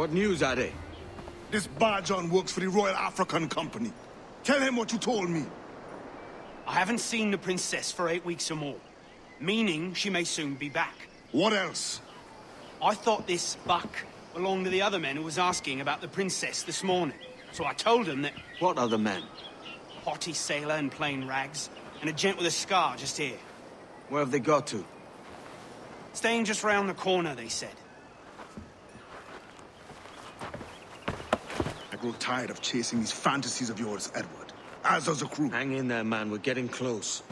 What news are they? This Barjon works for the Royal African Company. Tell him what you told me. I haven't seen the princess for 8 weeks or more, meaning she may soon be back. What else? I thought this buck belonged to the other men who was asking about the princess this morning. So I told him that... What other men? Haughty sailor in plain rags, and a gent with a scar just here. Where have they got to? Staying just round the corner, they said. I grow tired of chasing these fantasies of yours, Edward. As does the crew. Hang in there, man. We're getting close.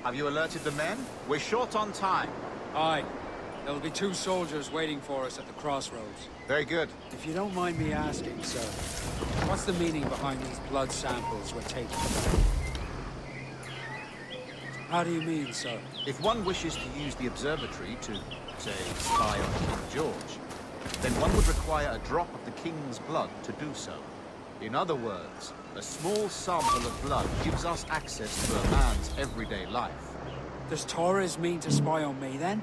Have you alerted the men? We're short on time. Aye. There'll be 2 soldiers waiting for us at the crossroads. Very good. If you don't mind me asking, sir, what's the meaning behind these blood samples we're taking? How do you mean, sir? If one wishes to use the observatory to, say, spy on King George, then one would require a drop of the king's blood to do so. In other words, a small sample of blood gives us access to a man's everyday life. Does Torres mean to spy on me, then?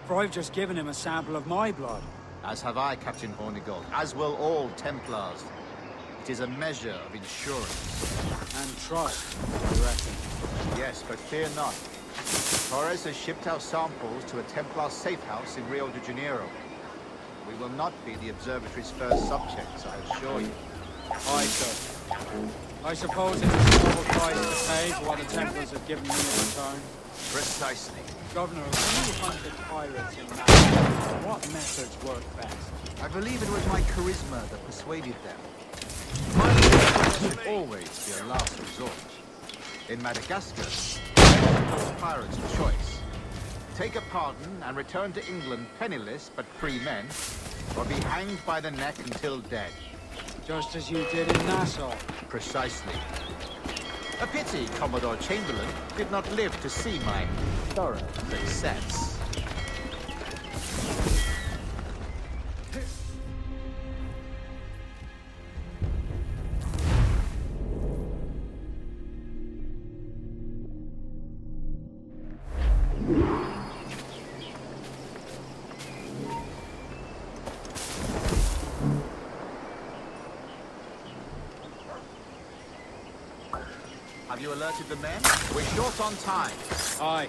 For I've just given him a sample of my blood. As have I, Captain Hornigold, as will all Templars. It is a measure of insurance. And trust, I reckon. Yes, but fear not. Torres has shipped our samples to a Templar safe house in Rio de Janeiro. We will not be the observatory's first subjects, I assure you. Aye, sir. I suppose it's a small price to pay for what the Templars have given me in return. Precisely. Governor, when you hunted pirates in Malta, what methods work best? I believe it was my charisma that persuaded them. My should always be a last resort. In Madagascar, those pirates of choice. Take a pardon and return to England penniless but free men, or be hanged by the neck until dead. Just as you did in Nassau. Precisely. A pity Commodore Chamberlain did not live to see my thorough success. Have you alerted the men? We're short on time. Aye.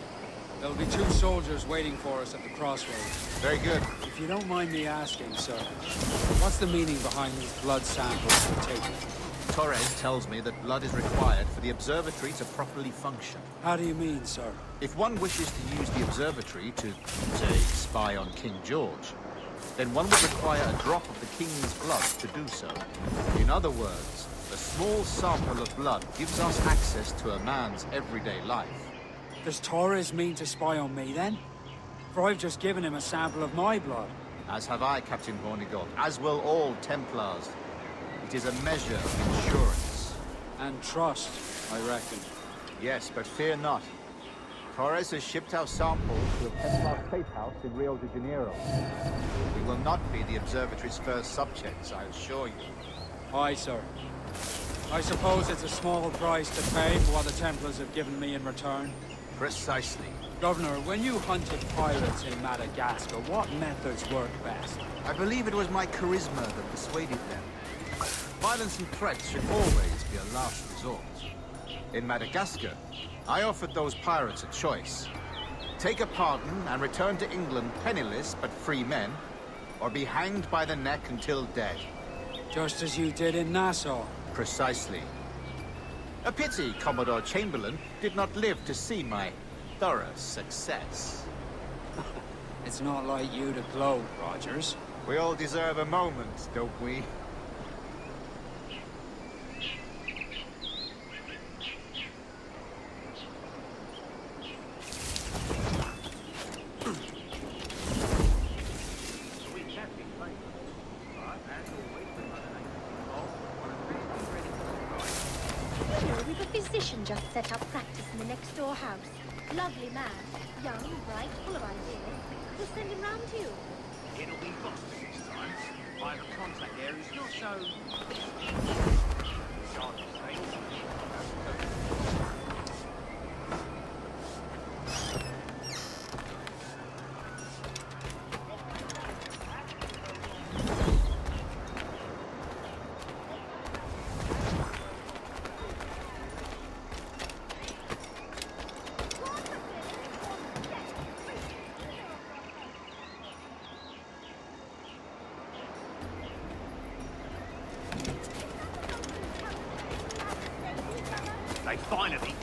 There'll be 2 soldiers waiting for us at the crossroads. Very good. If you don't mind me asking, sir, what's the meaning behind these blood samples we're taking? Torres tells me that blood is required for the observatory to properly function. How do you mean, sir? If one wishes to use the observatory to, say, spy on King George, then one would require a drop of the king's blood to do so. In other words, a small sample of blood gives us access to a man's everyday life. Does Torres mean to spy on me, then? For I've just given him a sample of my blood. As have I, Captain Hornigold, as will all Templars. It is a measure of insurance. And trust, I reckon. Yes, but fear not. Torres has shipped our sample to a Templar safe house in Rio de Janeiro. We will not be the observatory's first subjects, I assure you. Aye, sir. I suppose it's a small price to pay for what the Templars have given me in return. Precisely. Governor, when you hunted pirates in Madagascar, what methods worked best? I believe it was my charisma that persuaded them. Violence and threats should always be a last resort. In Madagascar, I offered those pirates a choice. Take a pardon and return to England penniless but free men, or be hanged by the neck until dead. Just as you did in Nassau. Precisely. A pity Commodore Chamberlain did not live to see my thorough success. It's not like you to gloat, Rogers. We all deserve a moment, don't we? We've a physician just set up practice in the next door house. Lovely man, young, bright, full of ideas. We'll send him round to you. It'll be Boston this time. I have a contact there who's not so... They finally...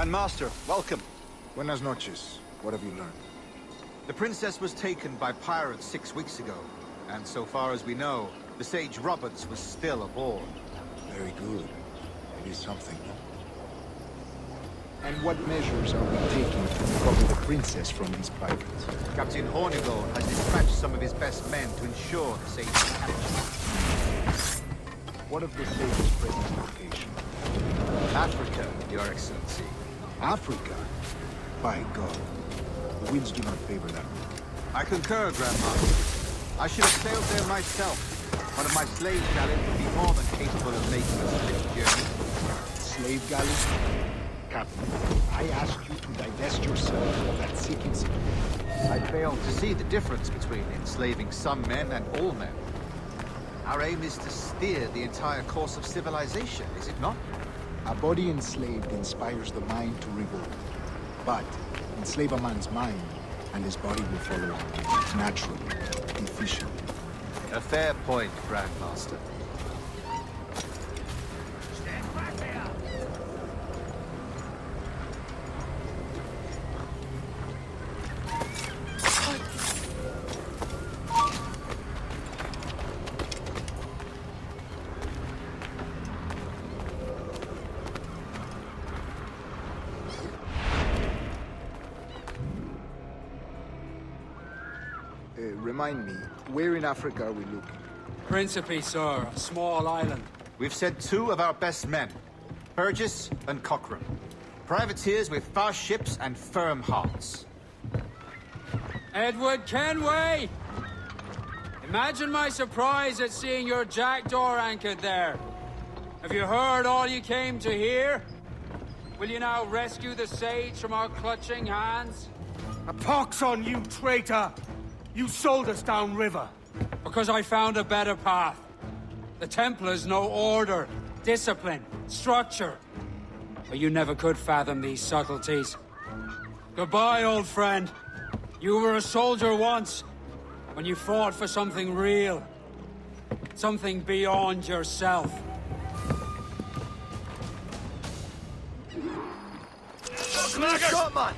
Grand Master, welcome. Buenas noches. What have you learned? The princess was taken by pirates 6 weeks ago, and so far as we know, the Sage Roberts was still aboard. Very good. It is something, no? And what measures are we taking to recover the princess from these pirates? Captain Hornigold has dispatched some of his best men to ensure the Sage's capture. What of the Sage's present location? Africa, Your Excellency. Africa? By God. The winds do not favor that route. I concur, Grand Master. I should have sailed there myself. One of my slave galleys would be more than capable of making a swift journey. Slave galleys? Captain, I asked you to divest yourself of that seeking skill. I fail to see the difference between enslaving some men and all men. Our aim is to steer the entire course of civilization, is it not? A body enslaved inspires the mind to revolt. But enslave a man's mind, and his body will follow naturally, efficiently. A fair point, Grand Master. Remind me, where in Africa are we looking? Principe, sir, a small island. We've sent 2 of our best men, Burgess and Cochrane. Privateers with fast ships and firm hearts. Edward Kenway! Imagine my surprise at seeing your jackdaw anchored there. Have you heard all you came to hear? Will you now rescue the Sage from our clutching hands? A pox on you, traitor! You sold us downriver. Because I found a better path. The Templars know order, discipline, structure. But you never could fathom these subtleties. Goodbye, old friend. You were a soldier once, when you fought for something real. Something beyond yourself. Come on!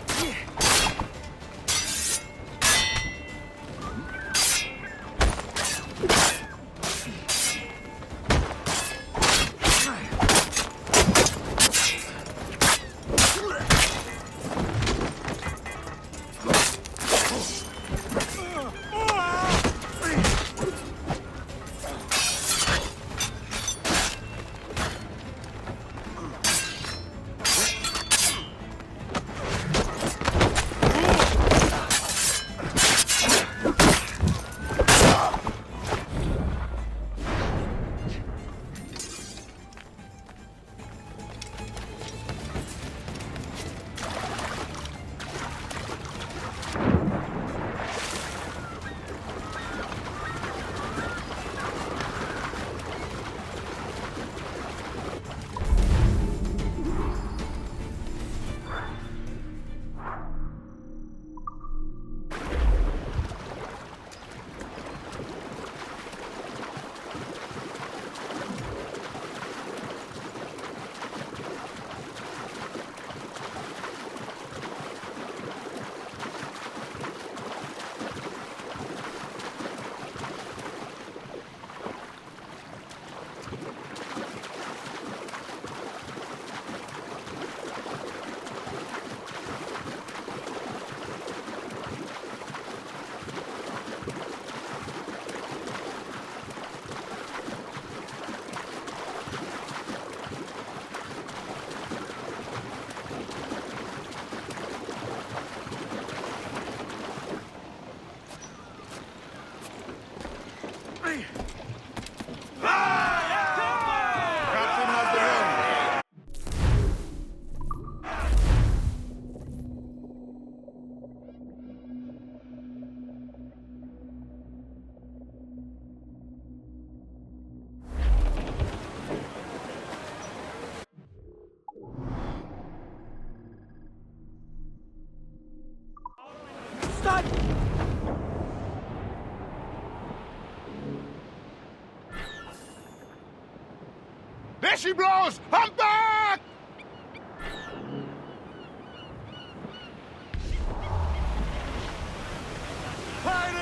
There she blows! I'm back!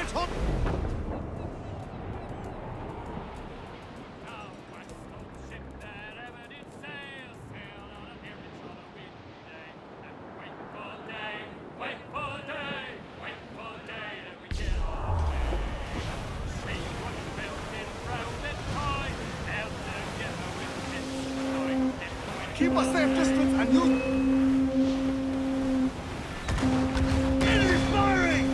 it hot! Keep a safe distance and you... Enemy firing!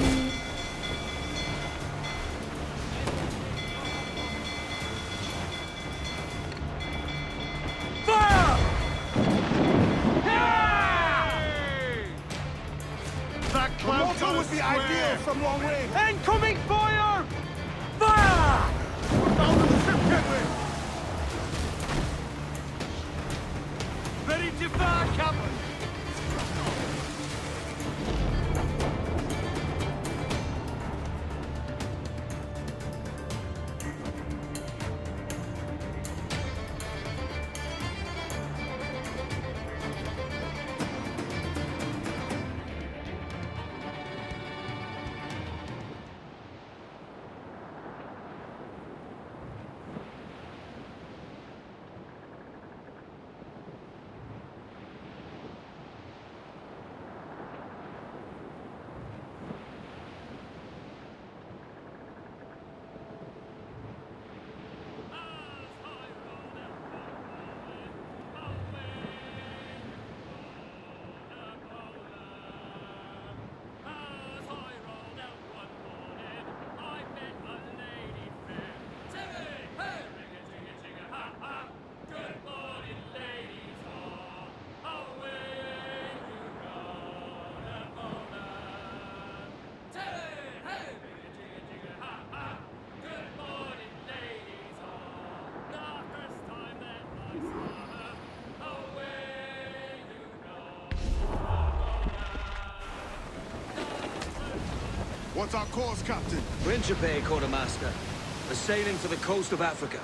Fire! That cloud would be ideal from long range. Incoming fire! Fire! We're down to the ship gateway. Ready to fire, Captain! What's our course, Captain? Principe, Quartermaster. We're sailing for the coast of Africa.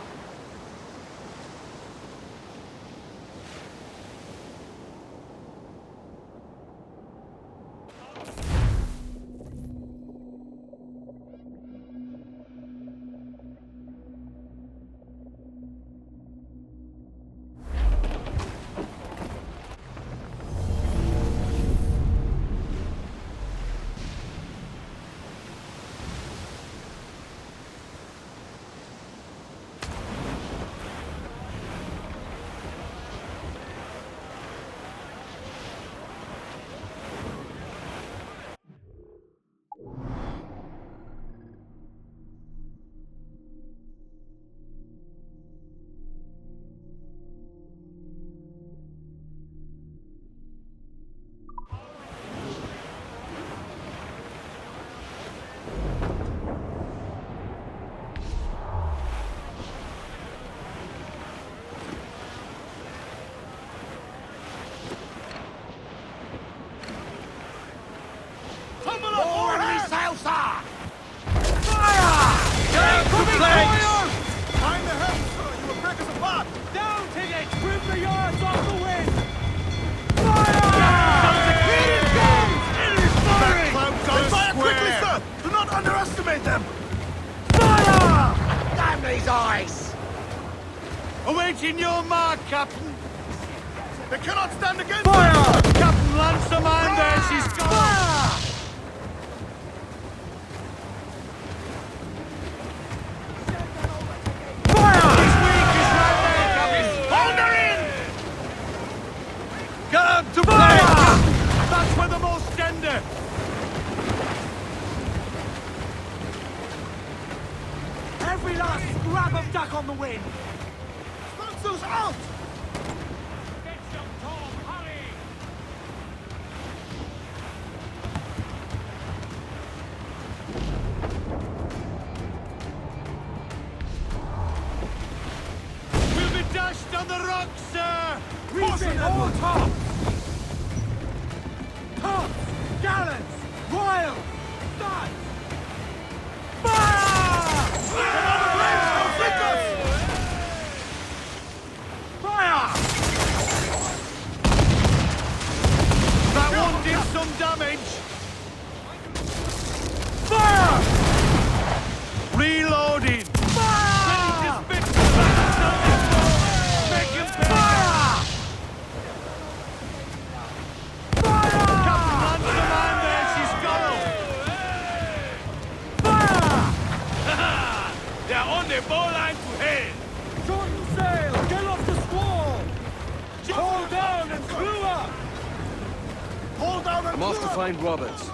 Awaiting your mark, Captain! They cannot stand against Fire! Captain Lansom Anders is gone! Fire! Fire! His weak is right there, Captain! Hold her in! Get out to fire! That's for the most tender! Every last scrap of duck on the wind! Sponsors out! Get some, Tom! Hurry! We'll be dashed on the rocks, sir! We've been all tops! Tops! Gallants! Royals! Studs! Fire! Fire! That one did some damage! Fire! the bowline to hell! Shorten sail! Get off the squall! Hold down and screw up! Hold down and I'm off to find Roberts.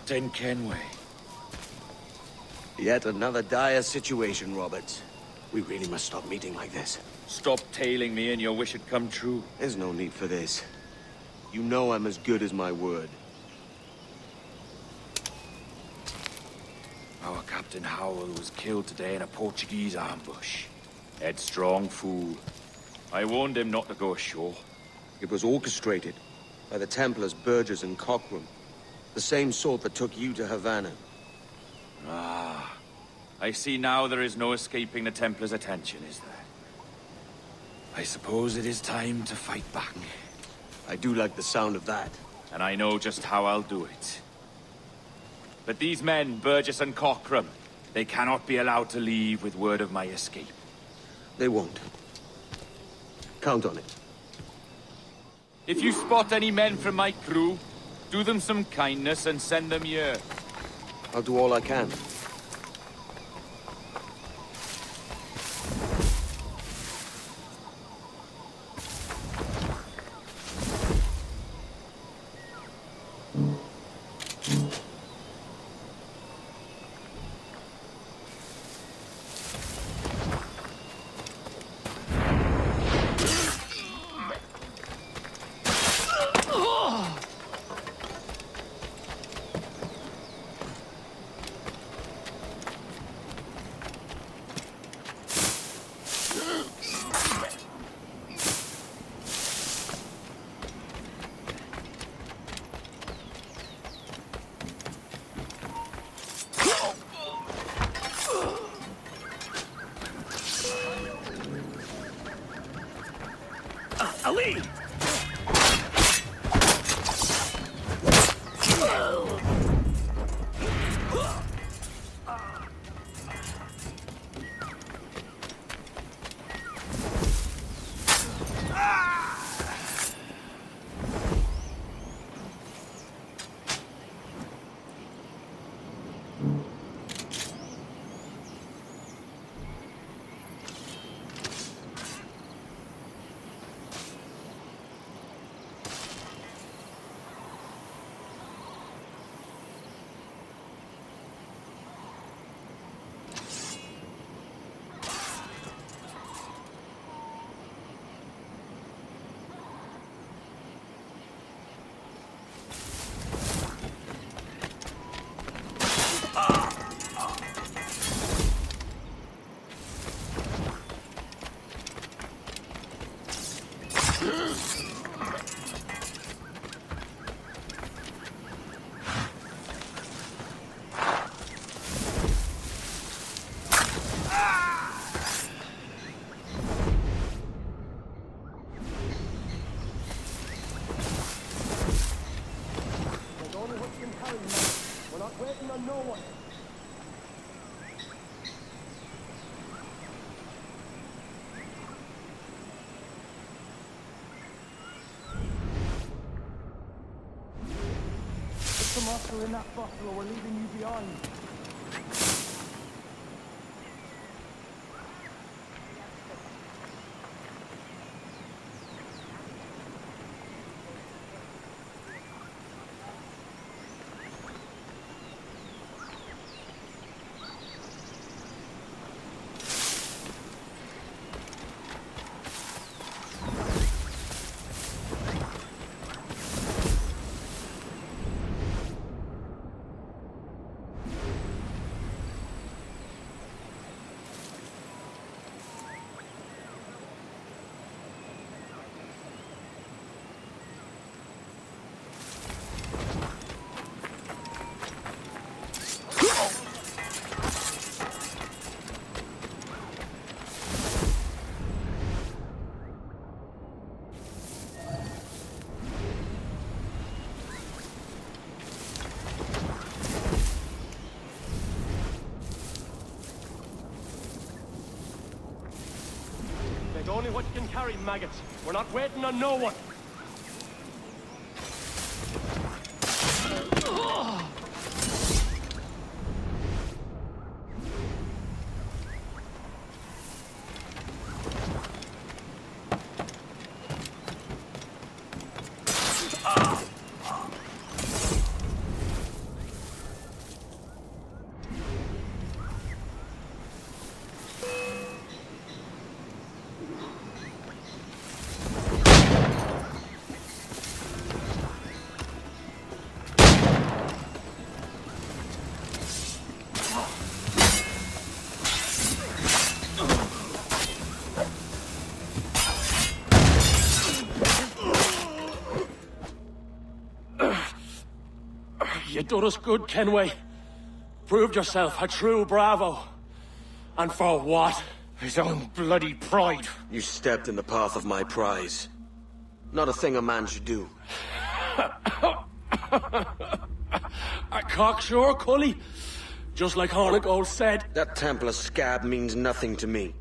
Captain Kenway. Yet another dire situation, Roberts. We really must stop meeting like this. Stop tailing me and your wish had come true. There's no need for this. You know I'm as good as my word. Our Captain Howell was killed today in a Portuguese ambush. Headstrong fool. I warned him not to go ashore. It was orchestrated by the Templars Burgess and Cockram. The same sort that took you to Havana. Ah. I see now there is no escaping the Templars' attention, is there? I suppose it is time to fight back. I do like the sound of that. And I know just how I'll do it. But these men, Burgess and Cockram, they cannot be allowed to leave with word of my escape. They won't. Count on it. If you spot any men from my crew, do them some kindness and send them here. I'll do all I can. Ali! We're not waiting on no one. Put the monster in that bottle or we're leaving you behind. There's only what you can carry, maggots. We're not waiting on no one. You done us good, Kenway. Proved yourself a true bravo. And for what? His own bloody pride. You stepped in the path of my prize. Not a thing a man should do. A cocksure, Cully. Just like Hornigold said. That Templar scab means nothing to me.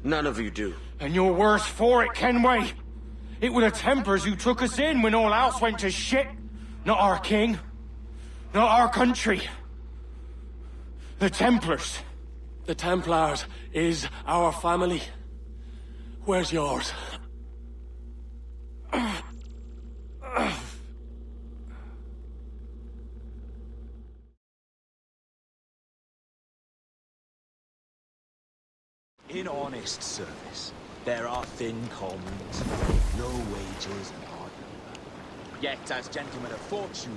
None of you do. And you're worse for it, Kenway. It were the Templars who took us in when all else went to shit. Not our king. Not our country. The Templars. The Templars is our family. Where's yours? In honest service, there are thin commons, no wages and hard labour. Yet, as gentlemen of fortune,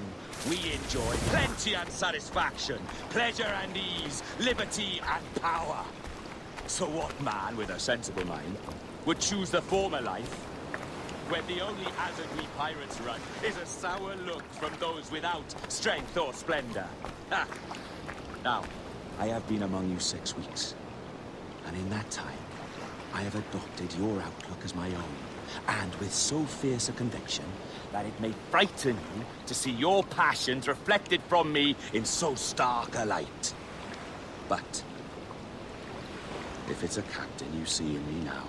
we enjoy plenty and satisfaction, pleasure and ease, liberty and power. So what man with a sensible mind would choose the former life, when the only hazard we pirates run is a sour look from those without strength or splendor? Ha! Now, I have been among you 6 weeks. And in that time, I have adopted your outlook as my own, and with so fierce a conviction that it may frighten you to see your passions reflected from me in so stark a light. But if it's a captain you see in me now,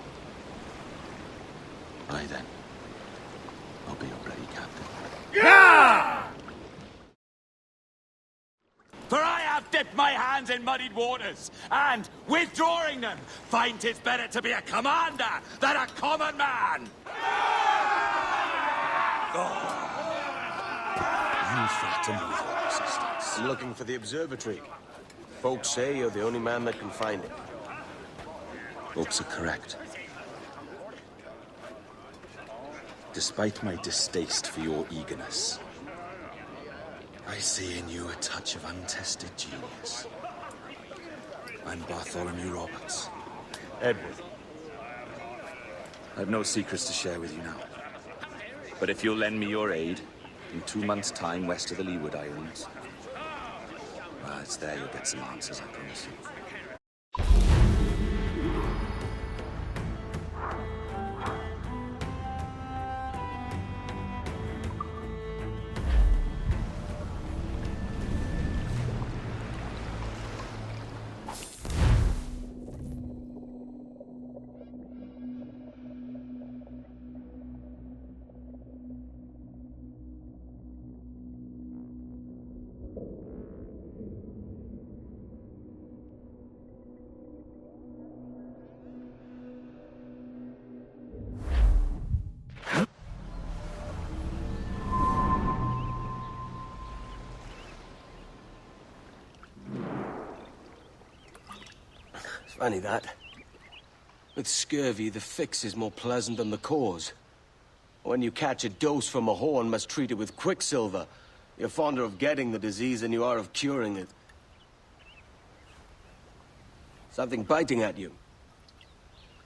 I then, I'll be your bloody captain. Yeah! For I have dipped my hands in muddied waters, and, withdrawing them, find 'tis better to be a commander than a common man! You flatter me with your persistence. I'm looking for the observatory. Folks say you're the only man that can find it. Folks are correct. Despite my distaste for your eagerness, I see in you a touch of untested genius. I'm Bartholomew Roberts. Edward. I've no secrets to share with you now. But if you'll lend me your aid, in 2 months' time west of the Leeward Islands, well, it's there you'll get some answers, I promise you. Funny that. With scurvy, the fix is more pleasant than the cause. When you catch a dose from a horn, must treat it with quicksilver. You're fonder of getting the disease than you are of curing it. Something biting at you.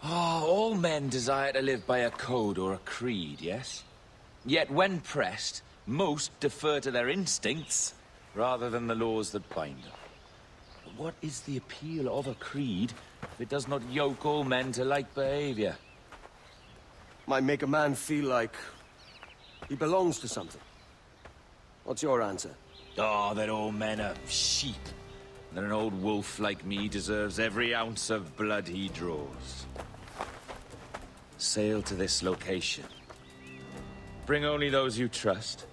Ah, all men desire to live by a code or a creed, yes? Yet when pressed, most defer to their instincts rather than the laws that bind them. But what is the appeal of a creed if it does not yoke all men to like behavior? Might make a man feel like he belongs to something. What's your answer? Oh, that all men are sheep. That an old wolf like me deserves every ounce of blood he draws. Sail to this location. Bring only those you trust,